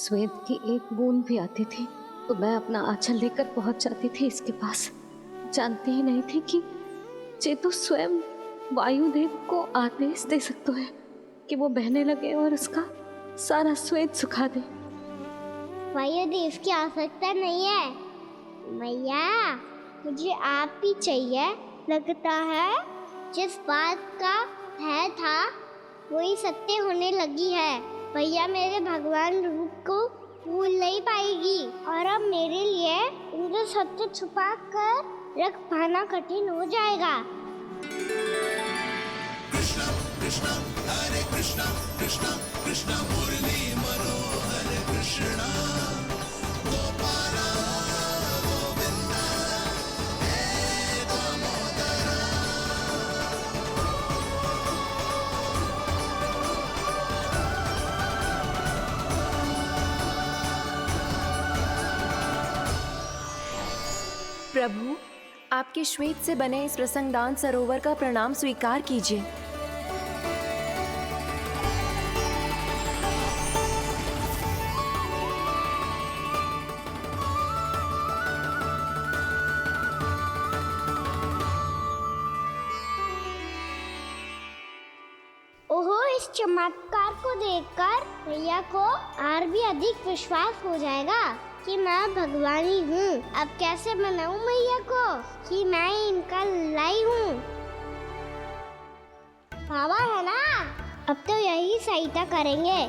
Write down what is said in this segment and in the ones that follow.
श्वेत की एक बूंद भी आती थी तो मैं अपना आंचल लेकर पहुंच जाती थी इसके पास। जानती ही नहीं थी कि चेतु स्वयं वायुदेव को आदेश दे सकता है कि वो बहने लगे और उसका सारा श्वेत सुखा दे। वायुदेव की आवश्यकता नहीं है मैया, मुझे आप ही चाहिए। लगता है जिस बात का भय था वही सत्य होने लगी है। भैया मेरे भगवान रूप को भूल नहीं पाएगी और अब मेरे लिए उनका सत्य छुपा कर रख पाना कठिन हो जाएगा। कृष्णा कृष्णा हरे कृष्णा कृष्णा कृष्णा मुरली मनोहर कृष्णा गोपाला गोविंदा हे दामोदरा। प्रभु, आपके श्वेत से बने इस प्रसंगदान सरोवर का प्रणाम स्वीकार कीजिए। ओहो, इस चमत्कार को देखकर भैया को और भी अधिक विश्वास हो जाएगा कि मैं भगवानी हूँ। अब कैसे मनाऊं मैया को कि मैं इनका लाई हूँ। बाबा है ना, अब तो यही सहायता करेंगे।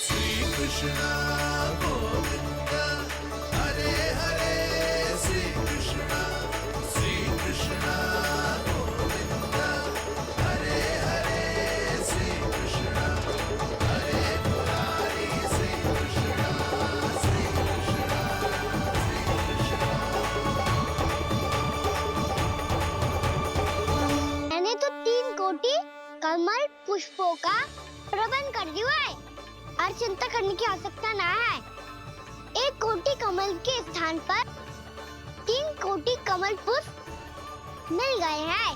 श्री कृष्णा गोविंदा हरे हरे श्री कृष्णा गोविंदा हरे हरे श्री कृष्णा हरे मुरारी श्री कृष्णा श्री कृष्णा श्री कृष्णा। मैंने तो 3 कोटि कमल पुष्पों का प्रबंध कर दिया है और चिंता करने की आवश्यकता ना है। 1 कोटि कमल के स्थान पर 3 कोटि कमल पुष्प मिल गए हैं।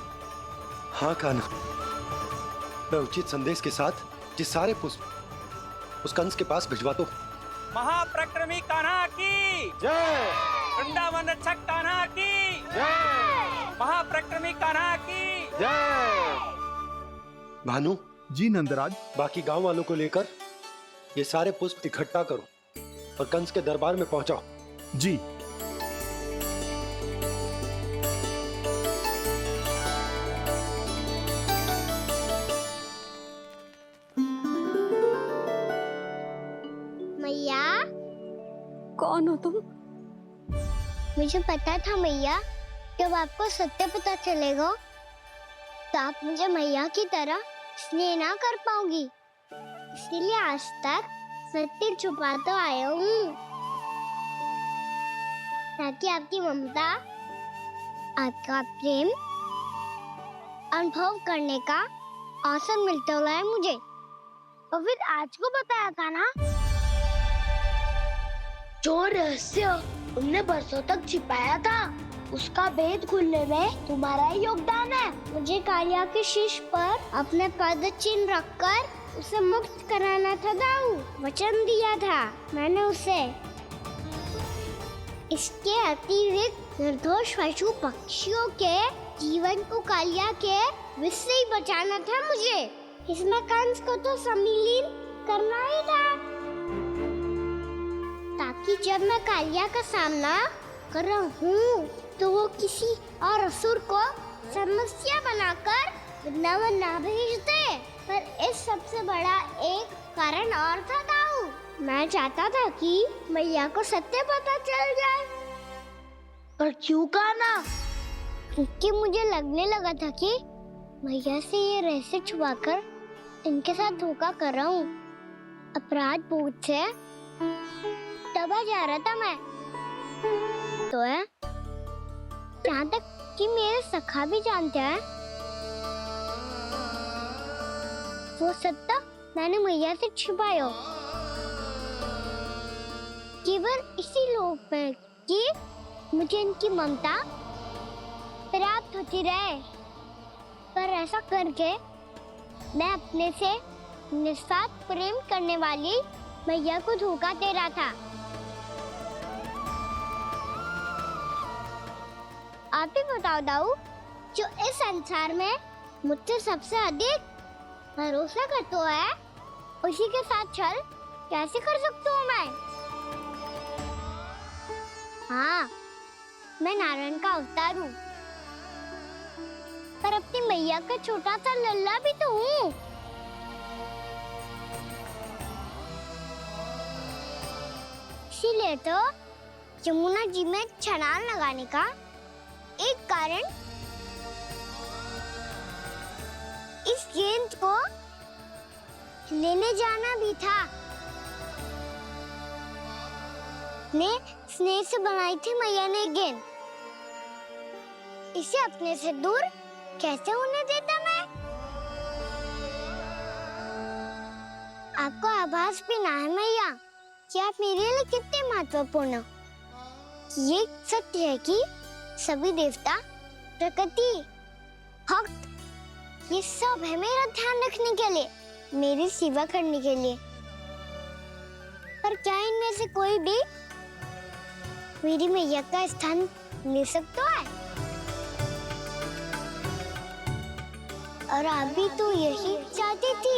हाँ कान्हा, मैं उचित संदेश के साथ ये सारे पुष्प उस कंस के पास भिजवा दो। महाप्रक्रमी कान्हा की जय। वृंदावन रक्षक कान्हा की जय। महाप्रक्रमी कान्हा की जय। भानु जी नंदराज। बाकी गांव वालों को लेकर ये सारे पुष्प इकट्ठा करो और कंस के दरबार में पहुंचाओ। जी। मैया, कौन हो तुम? मुझे पता था मैया, जब आपको सत्य पता चलेगा तो आप मुझे मैया की तरह स्नेह ना कर पाओगी। इसलिए आज तक सत्य छुपाता आया हूँ ताकि आपकी ममता, आपका प्रेम अनुभव करने का अवसर मिलता है मुझे। और फिर आज को बताया था ना, जो रहस्य तुमने बरसों तक छिपाया था उसका भेद खुलने में तुम्हारा ही योगदान है। मुझे कालिया के शीश पर अपने पद चिन्ह रखकर उसे मुक्त कराना था दाऊ। वचन दिया था मैंने उसे। इसके अतिरिक्त निर्दोष पशु पक्षियों के जीवन को कालिया के विष से ही बचाना था मुझे। इसमें कंस को तो सम्मिलित करना ही था ताकि जब मैं कालिया का सामना कर रहा हूँ तो वो किसी और असुर को समस्या बनाकर वृंदावन ना भेज दे। पर इस सबसे बड़ा एक कारण और था दाऊ। मैं चाहता था कि मैया को सत्य पता चल जाए। पर क्यों कहा ना? क्योंकि मुझे लगने लगा था कि मैया से ये रहस्य छुपाकर इनके साथ धोखा कर रहा हूँ। अपराध बोध से दबा जा रहा था मैं। तो है यहाँ तक कि मेरे सखा भी जानते हैं वो सत्ता मैंने मैया से छुपाया केवल इसी लोक में कि मुझे इनकी ममता प्राप्त होती रहे। पर ऐसा करके मैं अपने से निस्वार्थ प्रेम करने वाली मैया को धोखा दे रहा था। आप ही बताओ दाऊ, जो इस संसार में मुझसे सबसे अधिक भरोसा करता है, उसी के साथ छल कैसे कर सकता हूँ मैं? हाँ, मैं नारायण का अवतार हूँ, पर अपनी मैया का छोटा सा लल्ला भी तो हूँ। इसीलिए तो यमुना जी में छलांग लगाने का एक कारण इस गेंद को लेने जाना भी था। स्नेह से बनाई थी मैया ने गेंद, इसे अपने से दूर कैसे होने देता मैं? आपको आभास भी ना है मैया कि आप मेरे लिए कितने महत्वपूर्ण हो। ये सत्य है कि सभी देवता, प्रकृति, भक्त, ये सब है मेरा ध्यान रखने के लिए, मेरी सेवा करने के लिए। पर क्या इनमें से कोई भी मेरी मैया का स्थान ले सकता है? और आप भी तो यही चाहती थी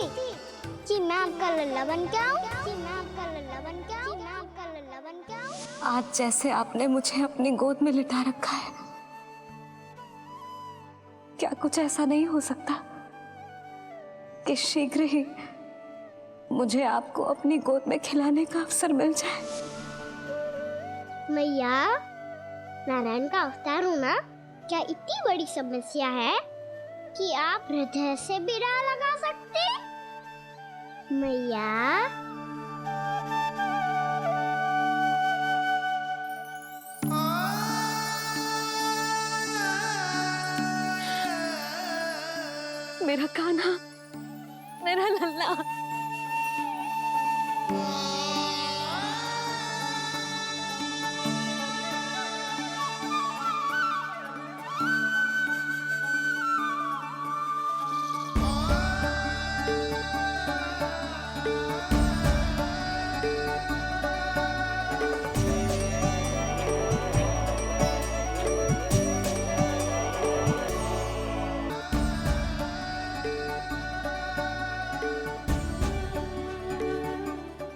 कि मैं आपका लल्ला बन के आऊं, कि मैं आपका लल्ला बन के आऊं, कि मैं आपका लल्ला बन के आऊं। आज जैसे आपने मुझे अपनी गोद में लिटा रखा है, क्या कुछ ऐसा नहीं हो सकता कि शीघ्र ही मुझे आपको अपनी गोद में खिलाने का अवसर मिल जाए? मैया, नारायण का अवतार होना क्या इतनी बड़ी समस्या है कि आप हृदय से भी राह लगा सकते? मैया, मेरा कान्हा, मेरा लल्ला।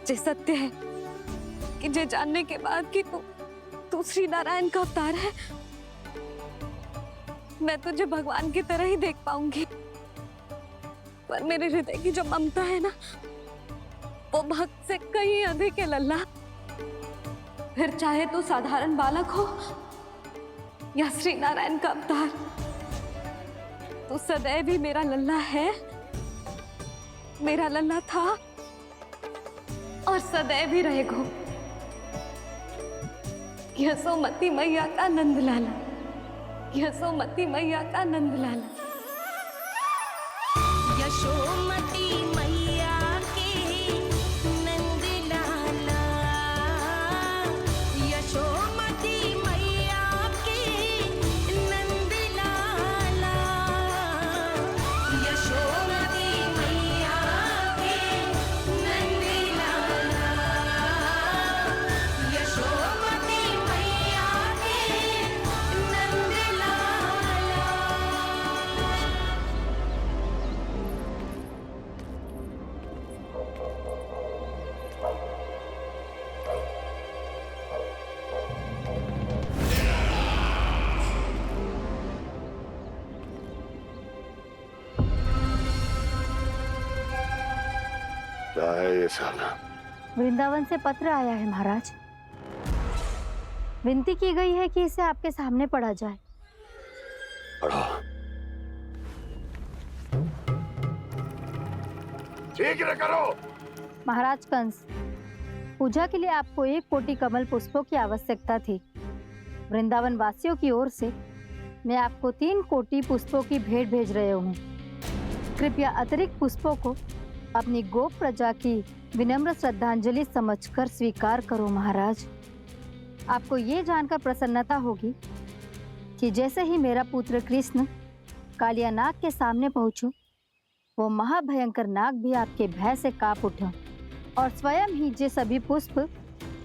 ये सत्य है कि ये जानने के बाद कि तू श्री नारायण का अवतार है, मैं तुझे भगवान की तरह ही देख पाऊंगी। पर मेरे हृदय की जो ममता है ना, वो भक्त से कहीं अधिक है लल्ला। फिर चाहे तू साधारण बालक हो या श्री नारायण का अवतार, तू सदैव ही मेरा लल्ला है, मेरा लल्ला था और सदैव ही रहेगा। यशोमती मैया का नंद लाला, यशोमती मैया का नंद लाला। यशोमती मैया के नंद लाला, यशोमती मैया के नंद लाला, यशोमती मैया के नंद लाला, यशोमती मैया के नंद लाला। क्या है ये साला? वृंदावन से पत्र आया है महाराज। विनती की गई है कि इसे आपके सामने पढ़ा जाए। पढ़ो। शीघ्र करो। महाराज कंस, पूजा के लिए आपको 1 कोटि कमल पुष्पों की आवश्यकता थी। वृंदावन वासियों की ओर से मैं आपको 3 कोटि पुष्पों की भेंट भेज रहे हूँ। कृपया अतिरिक्त पुष्पों को अपनी गोप प्रजा की विनम्र श्रद्धांजलि समझकर स्वीकार करो महाराज। आपको ये जानकर प्रसन्नता होगी कि जैसे ही मेरा पुत्र कृष्ण कालियानाग के सामने पहुंचो, वो महाभयंकर नाग भी आपके भय से कांप उठा और स्वयं ही जे सभी पुष्प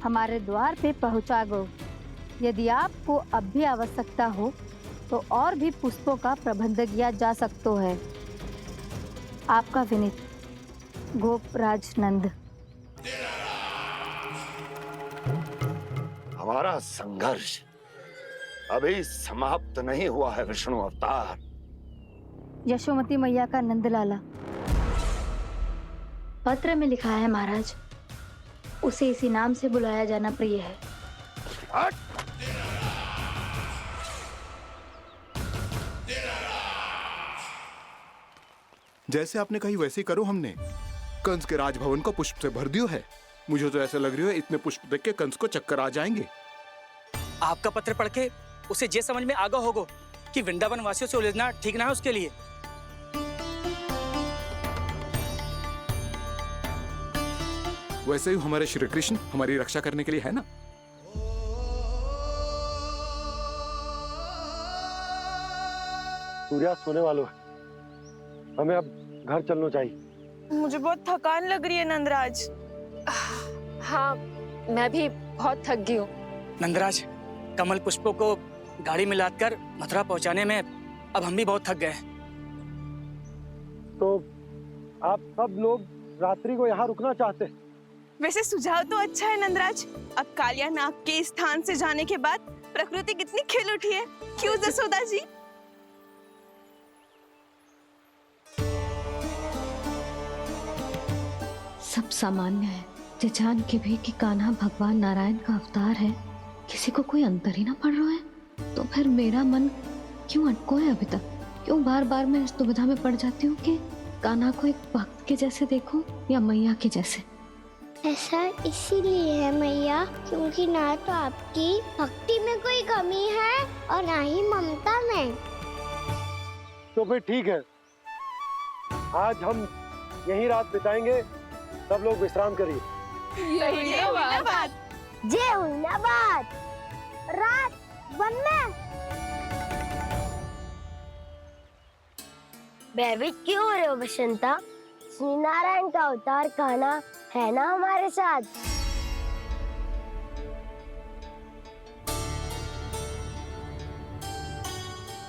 हमारे द्वार पे पहुंचा गो। यदि आपको अब भी आवश्यकता हो तो और भी पुष्पों का प्रबंध किया जा सकता है। आपका विनीत गोपराज नंद। हमारा संघर्ष अभी समाप्त नहीं हुआ है विष्णु अवतार। यशोमती मैया का नंदलाला। पत्र में लिखा है महाराज, उसे इसी नाम से बुलाया जाना प्रिय है। हट! जैसे आपने कही वैसे ही करो। हमने कंस के राजभवन को पुष्प से भर दियो है। मुझे तो ऐसा लग रही है इतने पुष्प देख के कंस को चक्कर आ जाएंगे। आपका पत्र पढ़ के उसे ये समझ में आगा होगा कि वृंदावन वासियों से उलझना ठीक ना है उसके लिए। वैसे ही हमारे श्री कृष्ण हमारी रक्षा करने के लिए है ना। सूर्यास्त होने वाला है, हमें अब घर चलना चाहिए। मुझे बहुत थकान लग रही है नंदराज। हाँ, मैं भी बहुत थक गई हूँ। नंदराज, कमल पुष्पों को गाड़ी में लादकर मथुरा पहुंचाने में अब हम भी बहुत थक गए। तो आप सब लोग रात्रि को यहाँ रुकना चाहते हैं? वैसे सुझाव तो अच्छा है नंदराज। अब कालिया नाग के स्थान से जाने के बाद प्रकृति कितनी खिल उठी है, क्यों जसोदा जी? सब सामान्य है, ये जान के भी कि कान्हा भगवान नारायण का अवतार है, किसी को कोई अंतर ही ना पड़ रहा है। तो फिर मेरा मन क्यों अटको है अभी तक? क्यों बार बार मैं इस दुविधा में पड़ जाती हूँ कि कान्हा को एक भक्त के जैसे देखूं या मैया के जैसे? ऐसा इसीलिए है मैया क्योंकि ना तो आपकी भक्ति में कोई कमी है और ना ही ममता में। तो फिर ठीक है, आज हम यहीं रात बिताएंगे। सब लोग विश्राम करिए। ये बात। जय हुई ना बात। रात वन में भयभीत क्यों हो रहे हो बसंता? श्री नारायण का अवतार कान्हा है ना हमारे साथ।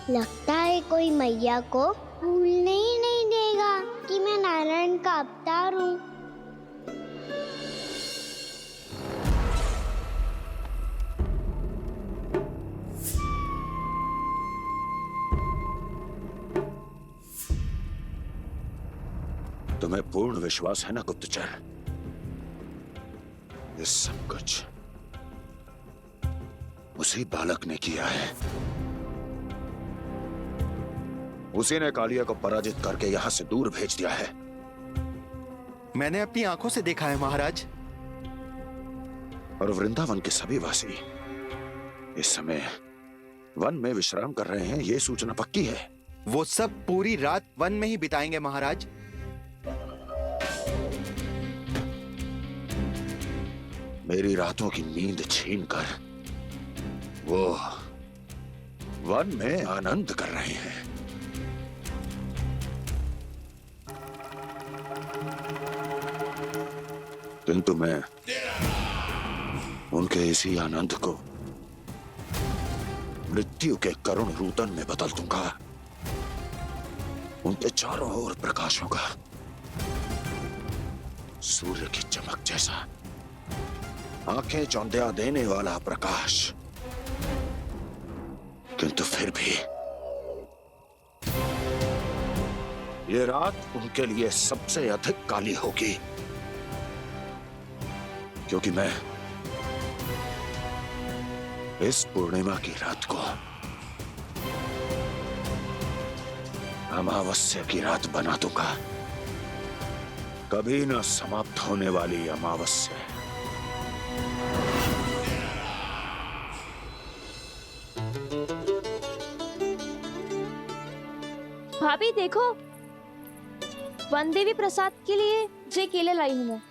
लगता है कोई मैया को भूलने ही नहीं देगा कि मैं नारायण का अवतार हूँ। तुम्हें पूर्ण विश्वास है ना गुप्तचर? ये सब कुछ उसी बालक ने किया है। उसी ने कालिया को पराजित करके यहां से दूर भेज दिया है। मैंने अपनी आंखों से देखा है महाराज। और वृंदावन के सभी वासी इस समय वन में विश्राम कर रहे हैं, ये सूचना पक्की है। वो सब पूरी रात वन में ही बिताएंगे महाराज। मेरी रातों की नींद छीनकर वो वन में आनंद कर रहे हैं। किंतु मैं उनके इसी आनंद को मृत्यु के करुण रूदन में बदल दूंगा। उनके चारों ओर प्रकाश होगा, सूर्य की चमक जैसा, आंखें चौंधिया देने वाला प्रकाश। किंतु फिर भी ये रात उनके लिए सबसे अधिक काली होगी, क्योंकि मैं इस पूर्णिमा की रात को अमावस्या की रात बना दूंगा। कभी न समाप्त होने वाली अमावस्या। भाभी देखो, वन देवी प्रसाद के लिए जे केले लाई हूँ मैं।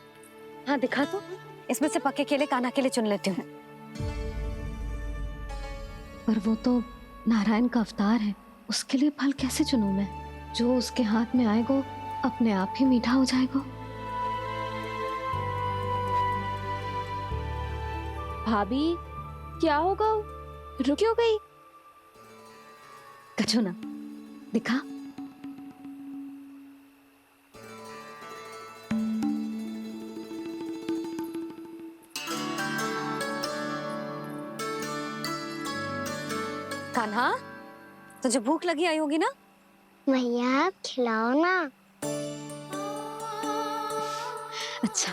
हाँ दिखा तो। इसमें से पक्के केले कान्हा के लिए चुन लेती हूँ। पर वो तो नारायण का अवतार है, उसके लिए फल कैसे चुनूं मैं? जो उसके हाथ में आएगा अपने आप ही मीठा हो जाएगा। भाभी क्या होगा? रुक क्यों गई? कछो ना, दिखा। कान्हा, तुझे भूख लगी आई होगी ना? भैया आप खिलाओ ना। अच्छा,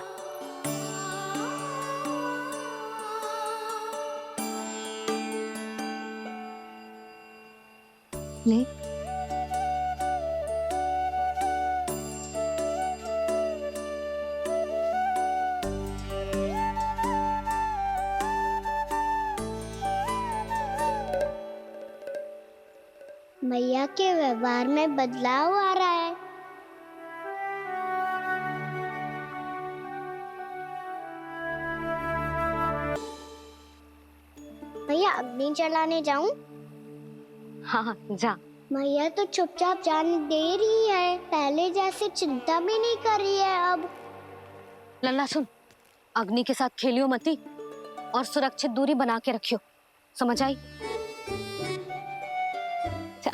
ले। भैया के व्यवहार में बदलाव आ रहा है। भैया अग्नि जलाने जाऊं? हाँ हाँ, जा। भैया तो चुपचाप जाने दे रही है, पहले जैसे चिंता भी नहीं कर रही है अब। लल्ला सुन, अग्नि के साथ खेलियो मती और सुरक्षित दूरी बना के रखियो, समझ आई? जा।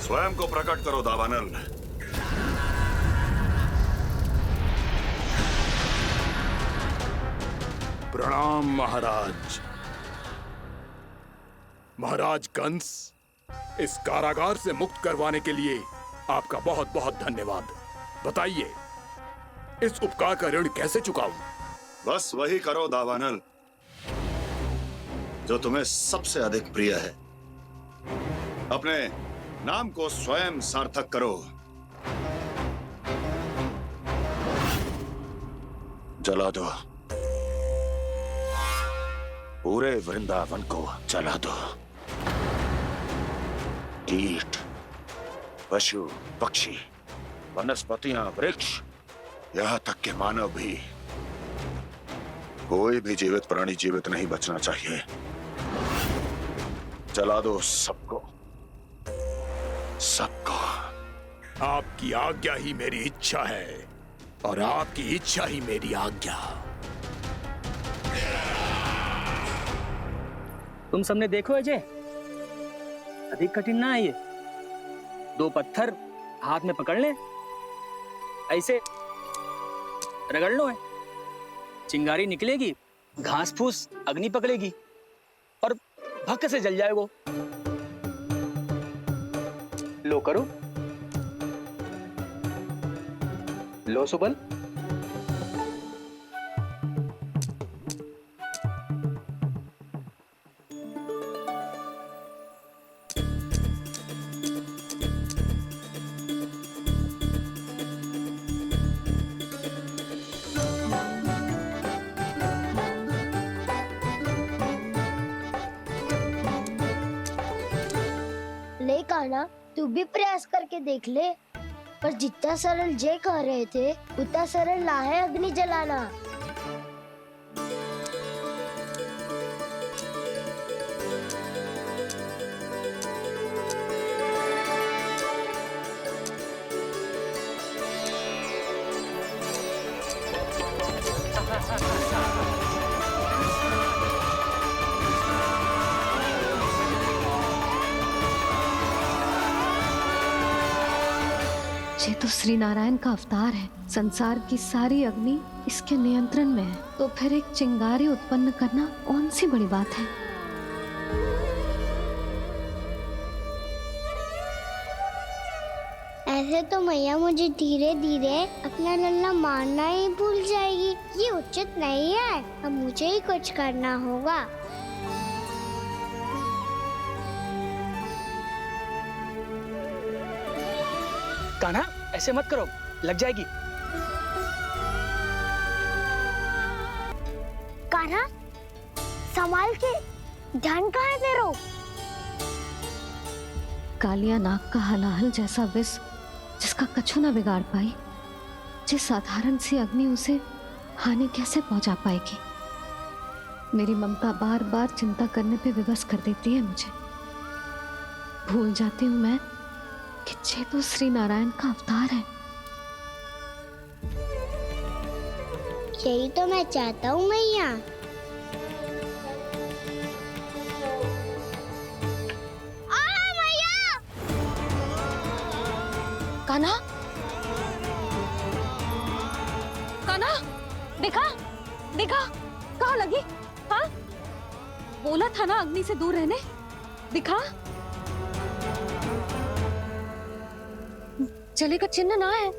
स्वयं को प्रकट करो दावानल। प्रणाम महाराज। महाराज कंस, इस कारागार से मुक्त करवाने के लिए आपका बहुत बहुत धन्यवाद। बताइए, इस उपकार का ऋण कैसे चुकाऊं? बस वही करो दावानल जो तुम्हें सबसे अधिक प्रिय है। अपने नाम को स्वयं सार्थक करो। जला दो, पूरे वृंदावन को जला दो। कीट, पशु, पक्षी, वनस्पतियां, वृक्ष, यहां तक के मानव भी, कोई भी जीवित प्राणी जीवित नहीं बचना चाहिए। जला दो सबको, सबको। आपकी आज्ञा ही मेरी इच्छा है और आपकी इच्छा ही मेरी आज्ञा। तुम सबने देखो अजय, अधिक कठिन ना है ये। 2 पत्थर हाथ में पकड़ ले, ऐसे रगड़ लो है, चिंगारी निकलेगी, घास फूस अग्नि पकड़ेगी और भक्क से जल जाएगा। लो करो, लो सुबल। ले कान्हा, तू भी प्रयास करके देख ले। पर जितना सरल जय कह रहे थे उतना सरल ना है अग्नि जलाना। ये तो श्री नारायण का अवतार है। संसार की सारी अग्नि इसके नियंत्रण में है, तो फिर एक चिंगारी उत्पन्न करना कौन सी बड़ी बात है। ऐसे तो मैया मुझे धीरे धीरे अपना लल्ला मारना ही भूल जाएगी। ये उचित नहीं है, अब मुझे ही कुछ करना होगा। कान्हा, ऐसे मत करो, लग जाएगी। कान्हा, संभाल के, ध्यान कहाँ है तेरो? कालिया नाग का हलाहल जैसा विष जिसका कछु न बिगाड़ पाई, जिस साधारण सी अग्नि उसे हानि कैसे पहुंचा पाएगी। मेरी ममता बार बार चिंता करने पे विवश कर देती है मुझे। भूल जाती हूँ मैं कि ये तो श्री नारायण का अवतार है। यही तो मैं चाहता हूँ मैया। कान्हा, कान्हा, देखा देखा, कहाँ लगी? हाँ, बोला था ना अग्नि से दूर रहने। दिखा, जले का चिन्ह ना है।